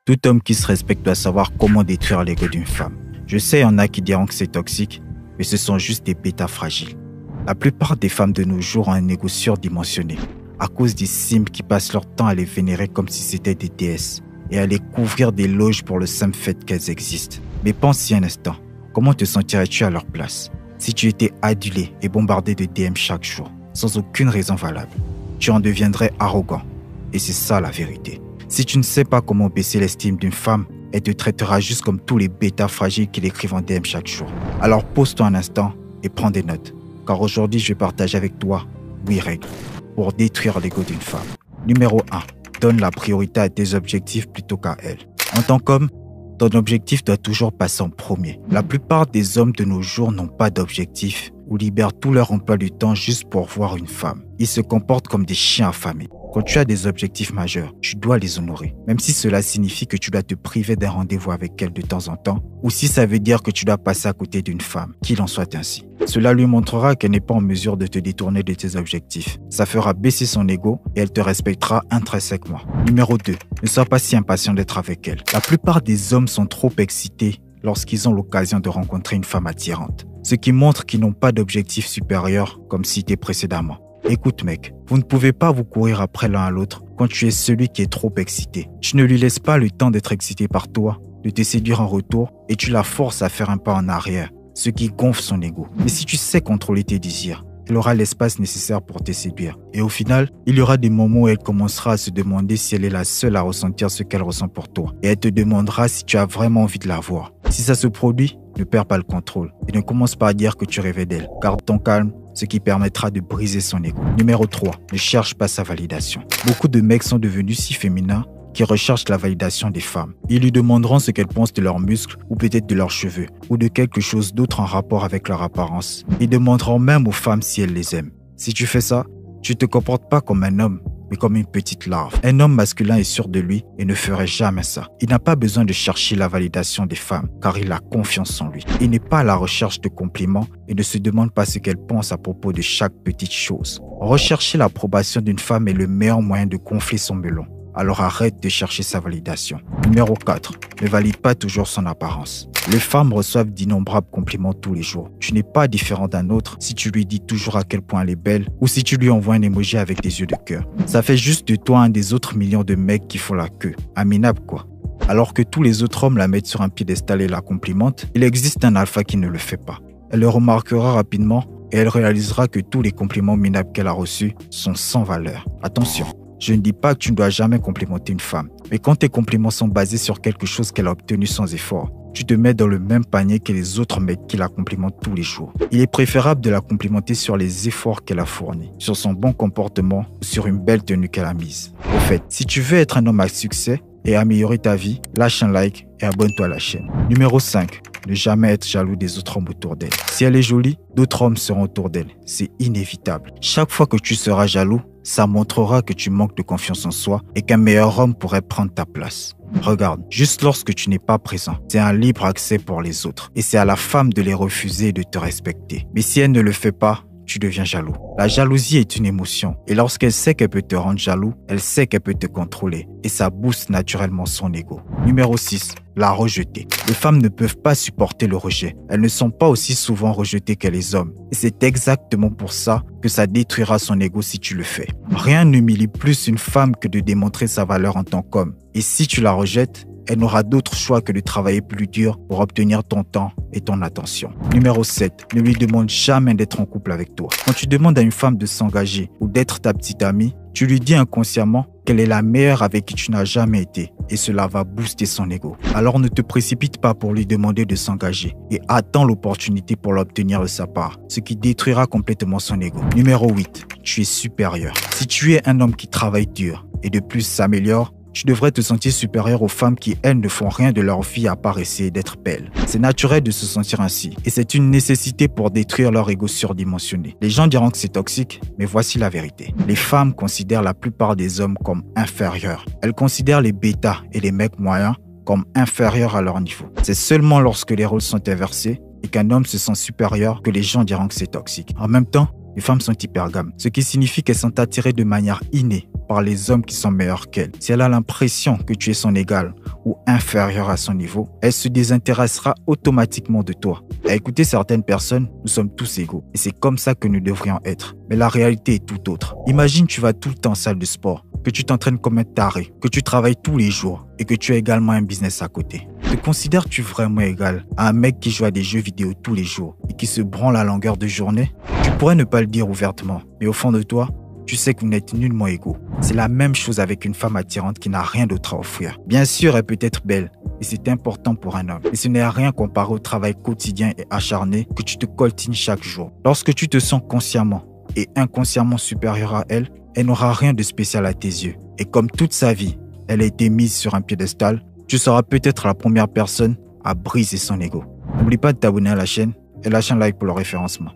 Tout homme qui se respecte doit savoir comment détruire l'ego d'une femme. Je sais, il y en a qui diront que c'est toxique, mais ce sont juste des bêtas fragiles. La plupart des femmes de nos jours ont un ego surdimensionné, à cause des sims qui passent leur temps à les vénérer comme si c'était des déesses, et à les couvrir d'éloges pour le simple fait qu'elles existent. Mais pense-y un instant, comment te sentirais-tu à leur place si tu étais adulé et bombardé de DM chaque jour, sans aucune raison valable? Tu en deviendrais arrogant, et c'est ça la vérité. Si tu ne sais pas comment baisser l'estime d'une femme, elle te traitera juste comme tous les bêtas fragiles qui l'écrivent en DM chaque jour. Alors pose-toi un instant et prends des notes, car aujourd'hui je vais partager avec toi 8 règles pour détruire l'ego d'une femme. Numéro 1. Donne la priorité à tes objectifs plutôt qu'à elle. En tant qu'homme, ton objectif doit toujours passer en premier. La plupart des hommes de nos jours n'ont pas d'objectif ou libèrent tout leur emploi du temps juste pour voir une femme. Ils se comportent comme des chiens affamés. Quand tu as des objectifs majeurs, tu dois les honorer. Même si cela signifie que tu dois te priver d'un rendez-vous avec elle de temps en temps, ou si ça veut dire que tu dois passer à côté d'une femme, qu'il en soit ainsi. Cela lui montrera qu'elle n'est pas en mesure de te détourner de tes objectifs. Ça fera baisser son ego et elle te respectera intrinsèquement. Numéro 2. Ne sois pas si impatient d'être avec elle. La plupart des hommes sont trop excités lorsqu'ils ont l'occasion de rencontrer une femme attirante, ce qui montre qu'ils n'ont pas d'objectif supérieur comme cité précédemment. Écoute mec, vous ne pouvez pas vous courir après l'un à l'autre quand tu es celui qui est trop excité. Tu ne lui laisses pas le temps d'être excité par toi, de te séduire en retour et tu la forces à faire un pas en arrière, ce qui gonfle son ego. Mais si tu sais contrôler tes désirs, elle aura l'espace nécessaire pour te séduire. Et au final, il y aura des moments où elle commencera à se demander si elle est la seule à ressentir ce qu'elle ressent pour toi. Et elle te demandera si tu as vraiment envie de la voir. Si ça se produit, ne perds pas le contrôle et ne commence pas à dire que tu rêvais d'elle. Garde ton calme, ce qui permettra de briser son ego. Numéro 3. Ne cherche pas sa validation. Beaucoup de mecs sont devenus si féminins qui recherchent la validation des femmes. Ils lui demanderont ce qu'elles pensent de leurs muscles ou peut-être de leurs cheveux ou de quelque chose d'autre en rapport avec leur apparence. Ils demanderont même aux femmes si elles les aiment. Si tu fais ça, tu ne te comportes pas comme un homme, mais comme une petite larve. Un homme masculin est sûr de lui et ne ferait jamais ça. Il n'a pas besoin de chercher la validation des femmes, car il a confiance en lui. Il n'est pas à la recherche de compliments et ne se demande pas ce qu'elle pense à propos de chaque petite chose. Rechercher l'approbation d'une femme est le meilleur moyen de gonfler son melon. Alors arrête de chercher sa validation. Numéro 4. Ne valide pas toujours son apparence. Les femmes reçoivent d'innombrables compliments tous les jours. Tu n'es pas différent d'un autre si tu lui dis toujours à quel point elle est belle ou si tu lui envoies un emoji avec des yeux de cœur. Ça fait juste de toi un des autres millions de mecs qui font la queue. Un minable quoi. Alors que tous les autres hommes la mettent sur un piédestal et la complimentent, il existe un alpha qui ne le fait pas. Elle le remarquera rapidement et elle réalisera que tous les compliments minables qu'elle a reçus sont sans valeur. Attention. Je ne dis pas que tu ne dois jamais complimenter une femme, mais quand tes compliments sont basés sur quelque chose qu'elle a obtenu sans effort, tu te mets dans le même panier que les autres mecs qui la complimentent tous les jours. Il est préférable de la complimenter sur les efforts qu'elle a fournis, sur son bon comportement ou sur une belle tenue qu'elle a mise. Au fait, si tu veux être un homme à succès et améliorer ta vie, lâche un like et abonne-toi à la chaîne. Numéro 5. Ne jamais être jaloux des autres hommes autour d'elle. Si elle est jolie, d'autres hommes seront autour d'elle. C'est inévitable. Chaque fois que tu seras jaloux, ça montrera que tu manques de confiance en soi et qu'un meilleur homme pourrait prendre ta place. Regarde, juste lorsque tu n'es pas présent, c'est un libre accès pour les autres et c'est à la femme de les refuser et de te respecter. Mais si elle ne le fait pas, tu deviens jaloux. La jalousie est une émotion et lorsqu'elle sait qu'elle peut te rendre jaloux, elle sait qu'elle peut te contrôler et ça booste naturellement son ego. Numéro 6. La rejeter. Les femmes ne peuvent pas supporter le rejet. Elles ne sont pas aussi souvent rejetées que les hommes. Et c'est exactement pour ça que ça détruira son ego si tu le fais. Rien n'humilie plus une femme que de démontrer sa valeur en tant qu'homme. Et si tu la rejettes, elle n'aura d'autre choix que de travailler plus dur pour obtenir ton temps et ton attention. Numéro 7. Ne lui demande jamais d'être en couple avec toi. Quand tu demandes à une femme de s'engager ou d'être ta petite amie, tu lui dis inconsciemment qu'elle est la meilleure avec qui tu n'as jamais été et cela va booster son ego. Alors ne te précipite pas pour lui demander de s'engager et attends l'opportunité pour l'obtenir de sa part, ce qui détruira complètement son ego. Numéro 8. Tu es supérieur. Si tu es un homme qui travaille dur et de plus s'améliore, tu devrais te sentir supérieur aux femmes qui, elles, ne font rien de leur vie à part essayer d'être belles. C'est naturel de se sentir ainsi et c'est une nécessité pour détruire leur ego surdimensionné. Les gens diront que c'est toxique, mais voici la vérité. Les femmes considèrent la plupart des hommes comme inférieurs. Elles considèrent les bêtas et les mecs moyens comme inférieurs à leur niveau. C'est seulement lorsque les rôles sont inversés et qu'un homme se sent supérieur que les gens diront que c'est toxique. En même temps, les femmes sont hypergames, ce qui signifie qu'elles sont attirées de manière innée par les hommes qui sont meilleurs qu'elles. Si elle a l'impression que tu es son égal ou inférieur à son niveau, elle se désintéressera automatiquement de toi. À écouter certaines personnes, nous sommes tous égaux et c'est comme ça que nous devrions être. Mais la réalité est tout autre. Imagine tu vas tout le temps en salle de sport, que tu t'entraînes comme un taré, que tu travailles tous les jours et que tu as également un business à côté. Te considères-tu vraiment égal à un mec qui joue à des jeux vidéo tous les jours et qui se branle à longueur de journée? Tu pourrais ne pas le dire ouvertement, mais au fond de toi, tu sais que vous n'êtes nullement égaux. C'est la même chose avec une femme attirante qui n'a rien d'autre à offrir. Bien sûr, elle peut être belle, et c'est important pour un homme. Mais ce n'est rien comparé au travail quotidien et acharné que tu te coltines chaque jour. Lorsque tu te sens consciemment et inconsciemment supérieur à elle, elle n'aura rien de spécial à tes yeux. Et comme toute sa vie, elle a été mise sur un piédestal, tu seras peut-être la première personne à briser son ego. N'oublie pas de t'abonner à la chaîne et lâche un like pour le référencement.